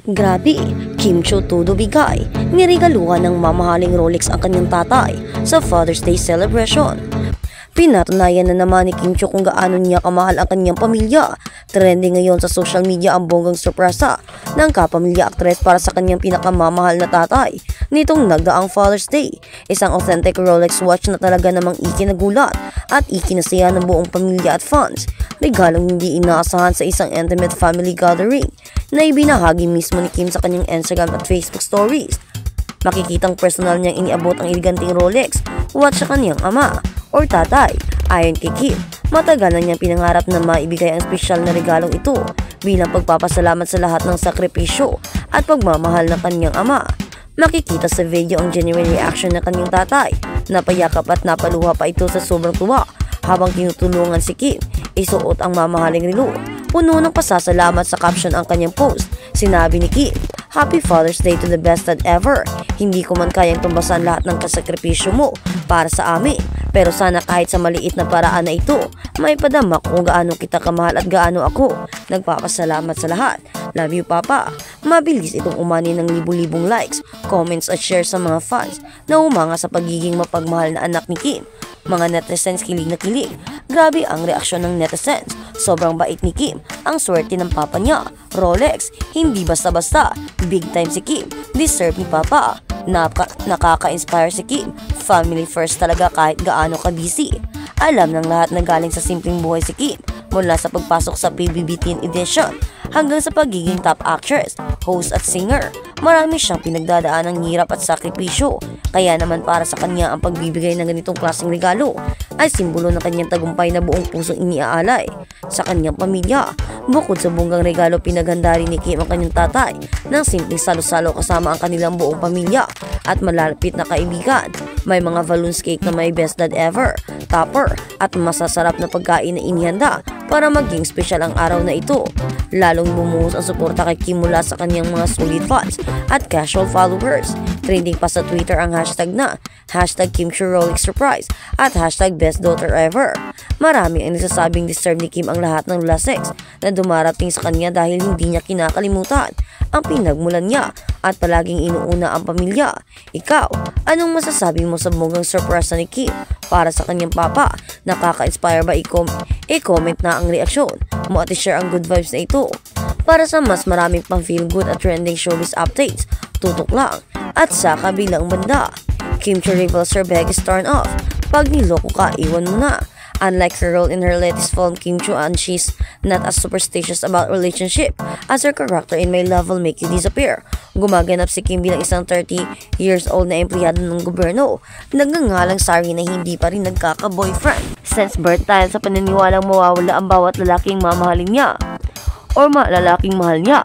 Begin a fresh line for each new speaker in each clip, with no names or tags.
Grabe, Kim Chiu todo bigay. Niregaluhan ng mamahaling Rolex ang kanyang tatay sa Father's Day celebration. Pinatunayan na naman ni Kim Chiu kung gaano niya kamahal ang kanyang pamilya. Trending ngayon sa social media ang bonggang sorpresa ng kapamilya aktres para sa kanyang pinakamamahal na tatay nitong nagdaang Father's Day. Isang authentic Rolex watch na talaga namang ikinagulat at ikinasaya ng buong pamilya at fans. Regalong hindi inaasahan sa isang intimate family gathering na ibinahagi mismo ni Kim sa kanyang Instagram at Facebook stories. Makikitang personal niyang iniabot ang eleganting Rolex watch sa kanyang ama or tatay. Ayon kay Kim, matagal na niyang pinangarap na maibigay ang espesyal na regalong ito bilang pagpapasalamat sa lahat ng sakripisyo at pagmamahal ng kanyang ama. Makikita sa video ang genuine reaction ng kanyang tatay. Napayakap at napaluha pa ito sa sobrang tuwa habang tinutulungan si Kim isuot ang mamahaling relo. Puno ng pasasalamat sa caption ang kanyang post. Sinabi ni Kim, "Happy Father's Day to the best dad ever. Hindi ko man kayang tumbasan lahat ng kasakripisyo mo para sa amin. Pero sana kahit sa maliit na paraan na ito, may padama kung gaano kita kamahal at gaano ako nagpapasalamat sa lahat. Love you, Papa." Mabilis itong umani ng libu-libong likes, comments at shares sa mga fans na umanga sa pagiging mapagmahal na anak ni Kim. Mga netizens kilig na kilig. Grabe ang reaksyon ng netizens. Sobrang bait ni Kim. Ang swerte ng papa niya. Rolex, hindi basta-basta. Big time si Kim. Deserve ni Papa. Nakaka-inspire si Kim. Family first talaga kahit gaano ka-busy. Alam ng lahat na galing sa simpleng buhay si Kim. Mula sa pagpasok sa PBB Teen Edition hanggang sa pagiging top actress, host at singer. Marami siyang pinagdadaan ng hirap at sakripisyo. Kaya naman para sa kanya ang pagbibigay ng ganitong klaseng regalo ay simbolo ng kanyang tagumpay na buong pusong iniaalay sa kanyang pamilya. Bukod sa bonggang regalo, pinaghanda rin ni Kim ang kanyang tatay ng simpleng salo-salo kasama ang kanilang buong pamilya at malalapit na kaibigan. May mga balloons cake na may best dad ever, topper at masasarap na pagkain na inihanda para maging special ang araw na ito. Lalong bumuhos ang suporta kay Kim mula sa kanyang mga solid fans at casual followers. Trending pa sa Twitter ang hashtag na Kim Chiu Rolex Surprise at hashtag Best Daughter Ever. Marami ang nagsasabing deserve ni Kim ang lahat ng blessings na dumarating sa kanya dahil hindi niya kinakalimutan ang pinagmulan niya at palaging inuuna ang pamilya. Ikaw, anong masasabi mo sa bonggang surprise ni Kim para sa kanyang papa? Nakaka-inspire ba? I-comment na ang reaksyon mo at i-share ang good vibes na ito. Para sa mas maraming pang feel good at trending showbiz updates, tutok lang. At sa kabilang banda, Kim Chiu reveals her biggest turn off. Pag niloko ka, iwan mo na. Unlike her role in her latest film, Kim Chiu, and she's not as superstitious about relationship as her character in My Love Will Make You Disappear. Gumaganap si Kim bilang isang 30 years old na empleyado ng gobyerno. Nagngangalang Sari na hindi pa rin nagkaka-boyfriend since birth dahil sa paniniwalang mawawala ang bawat lalaking mamahalin niya or lalaking mahal niya.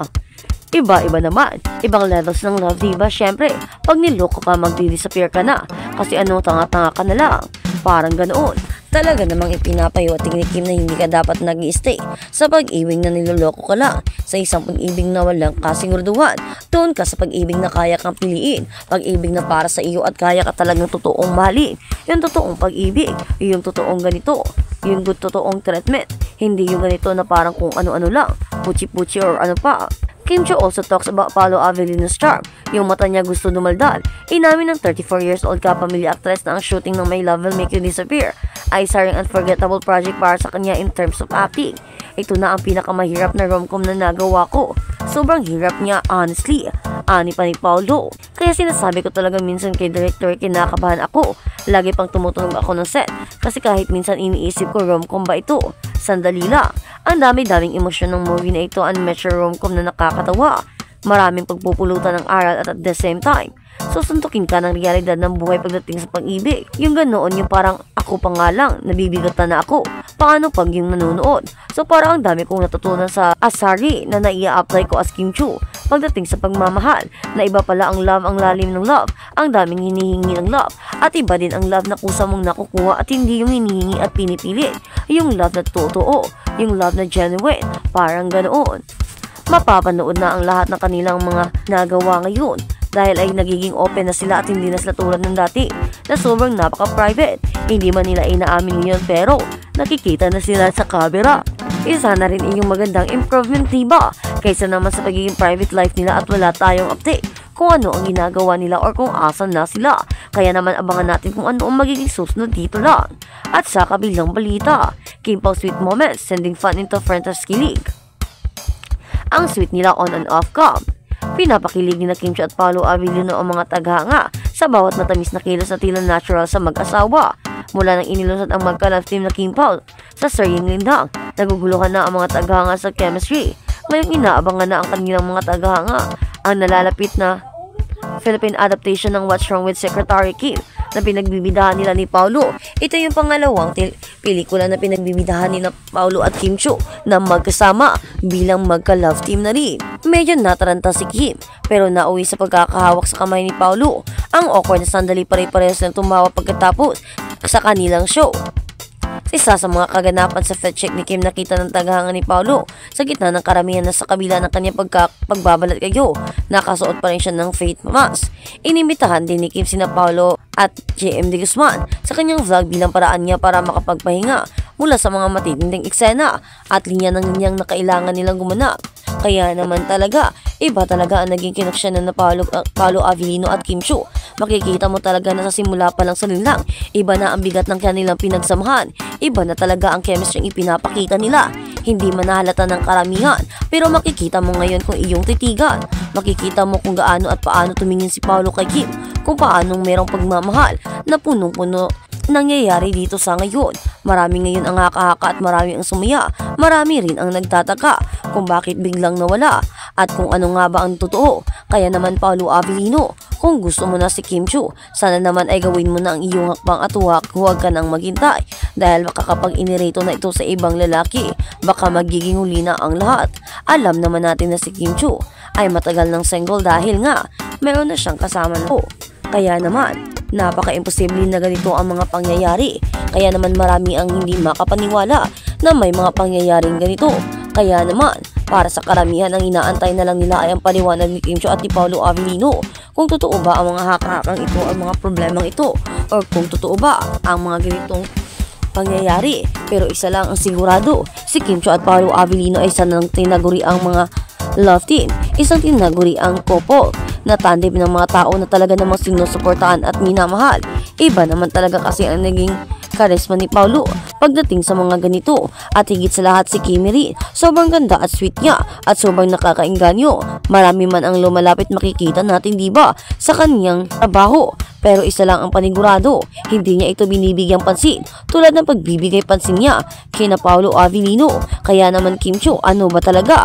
Iba-iba naman. Ibang levels ng love, diba? Syempre, pag niloko ka, magdi-disappear ka na. Kasi anong tanga-tanga ka na lang. Parang ganoon. Talaga namang ipinapahiwatig ni Kim na hindi ka dapat nag-i-stay sa pag-ibig na niloloko ka lang. Sa isang pag-ibig na walang kasiguraduhan, doon ka sa pag-ibig na kaya kang piliin. Pag-ibig na para sa iyo at kaya ka talagang totoong mahalin. Yung totoong pag-ibig, yung totoong ganito, yung totoong treatment. Hindi yung ganito na parang kung ano-ano lang, puchi-puchi or ano pa. Kim Chiu also talks about Paolo Avellino's charm. Yung mata niya gusto dumaldal. Inamin ng 34 years old kapamilya actress na ang shooting ng My Love Will Make You Disappear ay isang unforgettable project para sa kanya in terms of acting. Ito na ang pinakamahirap na rom-com na nagawa ko. Sobrang hirap niya, honestly. Ani pa ni Paolo. Kaya sinasabi ko talaga minsan kay director, kinakabahan ako. Lagi pang tumutunog ako ng set. Kasi kahit minsan iniisip ko, rom-com ba ito? Sandali lang. Ang dami-daming emosyon ng movie na ito, unmeasured rom-com na nakakatawa. Maraming pagpupulutan ng aral at the same time, susuntukin ka ng realidad ng buhay pagdating sa pag-ibig. Yung ganoon, yung parang ako pa nga lang, nabibigatan na ako. Paano pag yung nanonood? So parang ang dami kong natutunan sa Asari na naia-apply ko as Kim Chiu pagdating sa pagmamahal. Na iba pala ang love, ang lalim ng love, ang daming hinihingi ng love. At iba din ang love na kusa mong nakukuha at hindi yung hinihingi at pinipilit. Yung love na totoo, yung love na genuine, parang ganoon. Mapapanood na ang lahat ng kanilang mga nagawa ngayon dahil ay nagiging open na sila at hindi na sila tulad ng dati na sobrang napaka-private. Hindi man nila inaamin yun pero nakikita na sila sa camera. Isa na rin iyong magandang improvement, diba? Kaysa naman sa pagiging private life nila at wala tayong update kung ano ang ginagawa nila or kung asan na sila. Kaya naman abangan natin kung ano ang magiging susunod dito lang. At sa kabilang balita, Kim Pao sweet moments sending fun into Friends Kilig. Ang sweet nila on and off cam. Pinapakilig ni na Kim Chiu at Paolo Avellino ang mga taghanga sa bawat matamis na kilos na tila natural sa mag-asawa. Mula nang inilusad ang magka-love team na Kim Pao sa Seryeng Lindang, naguguluhan na ang mga taghanga sa chemistry. Ngayong inaabangan na ang kanilang mga taghanga ang nalalapit na Philippine adaptation ng What's Wrong with Secretary Kim na pinagbibidahan nila ni Paolo. Ito yung pangalawang pelikula na pinagbibidahan ni Paolo at Kim Chiu na magkasama bilang magka-love team na rin. Medyo nataranta si Kim pero nauwi sa pagkakahawak sa kamay ni Paolo. Ang awkward na sandali pare-parehas na tumawa pagkatapos sa kanilang show. Isa sa mga kaganapan sa fed check ni Kim nakita ng tagahanga ni Paolo sa gitna ng karamihan na sa kabila ng kanyang pagbabalat kayo. Nakasuot pa rin siya ng faith mask. Inimbitahan din ni Kim sina Paolo at JM De Guzman sa kanyang vlog bilang paraan niya para makapagpahinga mula sa mga matitinding eksena at linya ng linyang na kailangan nilang gumanap. Kaya naman talaga, iba talaga ang naging koneksyon na Paolo Avellino at Kim Chiu. Makikita mo talaga na sa simula pa lang sa linlang, iba na ang bigat ng kanilang pinagsamahan. Iba na talaga ang chemistry ipinapakita nila. Hindi man nahalata ng karamihan, pero makikita mo ngayon kung iyong titigan. Makikita mo kung gaano at paano tumingin si Paolo kay Kim, kung paanong merong pagmamahal na punong-puno nangyayari dito sa ngayon. Marami ngayon ang haka-haka at marami ang sumaya. Marami rin ang nagtataka kung bakit biglang nawala at kung ano nga ba ang totoo. Kaya naman Paolo Avellino, kung gusto mo na si Kim Chiu, sana naman ay gawin mo na ang iyong hakbang at huwag ka nang maghintay. Dahil baka kapag inirito na ito sa ibang lalaki, baka magiging huli na ang lahat. Alam naman natin na si Kim Chiu ay matagal ng single dahil nga meron na siyang kasama na po. Kaya naman, napaka-imposible na ganito ang mga pangyayari. Kaya naman marami ang hindi makapaniwala na may mga pangyayaring ganito. Kaya naman, para sa karamihan ang inaantay na lang nila ay ang paliwanag ni Kim Chiu at ni Paolo Avellino kung totoo ba ang mga haka-hakang ito, ang mga problemang ito, or kung totoo ba ang mga ganitong pangyayari. Pero isa lang ang sigurado, si Kim Chiu at Paolo Avellino ay isa ng tinaguri ang mga love team, isang tinaguri ang couple na tandem ng mga tao na talaga namang sinusuportahan at minamahal. Iba naman talaga kasi ang naging karisma ni Paolo pagdating sa mga ganito. At higit sa lahat si Kimi rin, sobrang ganda at sweet niya at sobrang nakakainganyo. Marami man ang lumalapit makikita natin diba sa kanyang trabaho. Pero isa lang ang panigurado, hindi niya ito binibigyang pansin tulad ng pagbibigay pansin niya kina Paolo Avellino. Kaya naman Kim Chiu, ano ba talaga